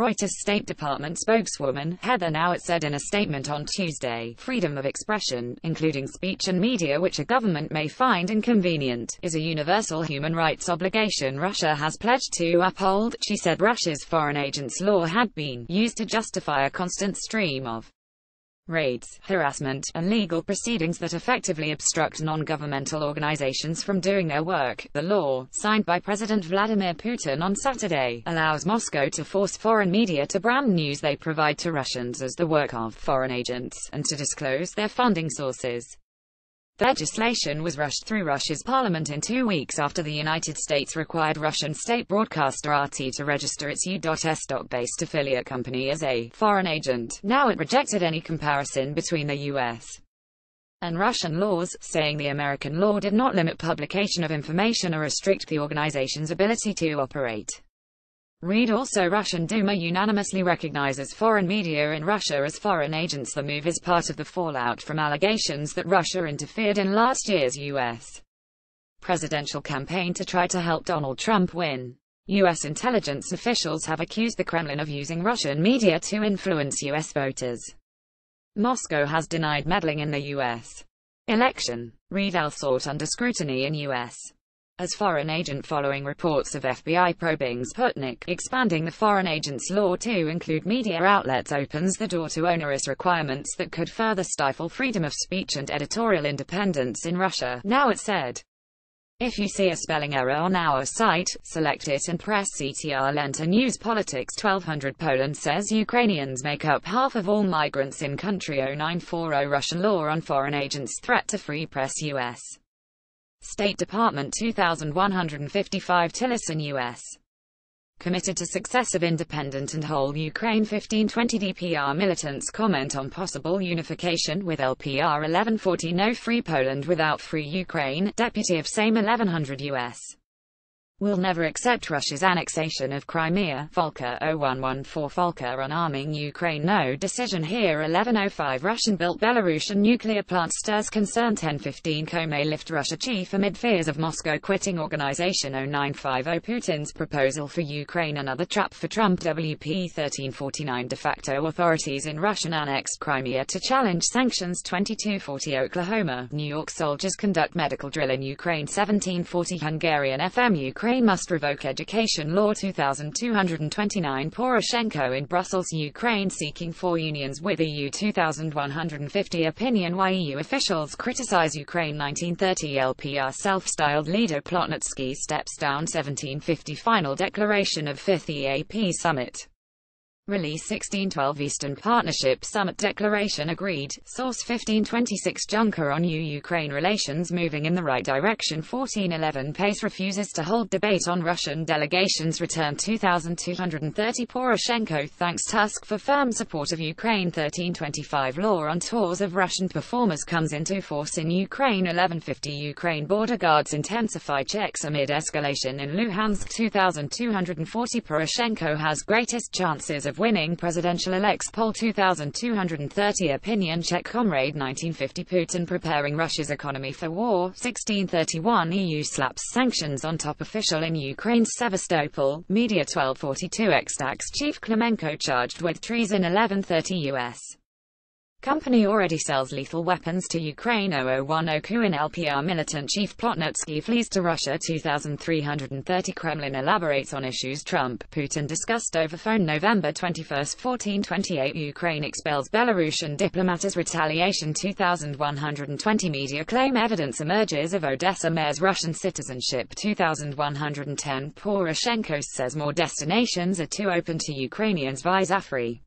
Reuters State Department spokeswoman, Heather Nauert, said in a statement on Tuesday, freedom of expression, including speech and media which a government may find inconvenient, is a universal human rights obligation Russia has pledged to uphold. She said Russia's foreign agents law had been used to justify a constant stream of raids, harassment, and legal proceedings that effectively obstruct non-governmental organizations from doing their work. The law, signed by President Vladimir Putin on Saturday, allows Moscow to force foreign media to brand news they provide to Russians as the work of foreign agents, and to disclose their funding sources. The legislation was rushed through Russia's parliament in 2 weeks after the United States required Russian state broadcaster RT to register its U.S. stock-based affiliate company as a foreign agent. Now it rejected any comparison between the U.S. and Russian laws, saying the American law did not limit publication of information or restrict the organization's ability to operate. Read also Russian Duma unanimously recognizes foreign media in Russia as foreign agents. The move is part of the fallout from allegations that Russia interfered in last year's U.S. presidential campaign to try to help Donald Trump win. U.S. intelligence officials have accused the Kremlin of using Russian media to influence U.S. voters. Moscow has denied meddling in the U.S. election. Read sought under scrutiny in U.S. as foreign agent following reports of FBI probing Sputnik. Expanding the foreign agents law to include media outlets opens the door to onerous requirements that could further stifle freedom of speech and editorial independence in Russia. Now it said, if you see a spelling error on our site, select it and press CTR. Lenta News Politics 1200 Poland says Ukrainians make up half of all migrants in country. 0940 Russian law on foreign agents threat to free press. U.S. State Department 2155 Tillerson U.S. committed to success of independent and whole Ukraine. 1520 DPR militants comment on possible unification with LPR. 1140 No free Poland without free Ukraine. Deputy of Sejm 1100 U.S. will never accept Russia's annexation of Crimea. Volker 0114 Volker on arming Ukraine. No decision here. 1105 Russian-built Belarusian nuclear plant stirs concern. 1015 Komi lift Russia chief amid fears of Moscow quitting organization. 0950 Putin's proposal for Ukraine another trap for Trump. WP 1349 de facto authorities in Russian annexed Crimea to challenge sanctions. 2240 Oklahoma, New York soldiers conduct medical drill in Ukraine. 1740 Hungarian FM Ukraine must revoke education law. 2229 Poroshenko in Brussels, Ukraine seeking for unions with EU. 2150 Opinion why EU officials criticize Ukraine. 1930 LPR self-styled leader Plotnitsky steps down. 1750 final declaration of 5th EAP summit. Release 1612 Eastern Partnership Summit Declaration agreed. Source 1526 Juncker on EU-Ukraine relations moving in the right direction. 1411 Pace refuses to hold debate on Russian delegations return. 2230 Poroshenko thanks Tusk for firm support of Ukraine. 1325 Law on tours of Russian performers comes into force in Ukraine. 1150 Ukraine border guards intensify checks amid escalation in Luhansk. 2240 Poroshenko has greatest chances of winning presidential elects. Poll 2230 Opinion check Comrade. 1950 Putin preparing Russia's economy for war. 1631 EU slaps sanctions on top official in Ukraine's Sevastopol. Media 1242 Ex-Tax Chief Klemenko charged with treason. 1130 U.S. company already sells lethal weapons to Ukraine. 0010 Kuin LPR militant chief Plotnitsky flees to Russia. 2330 Kremlin elaborates on issues Trump, Putin discussed over phone. November 21, 1428 Ukraine expels Belarusian diplomat as retaliation. 2120 media claim evidence emerges of Odessa mayor's Russian citizenship. 2110 Poroshenko says more destinations are too open to Ukrainians. Vizafri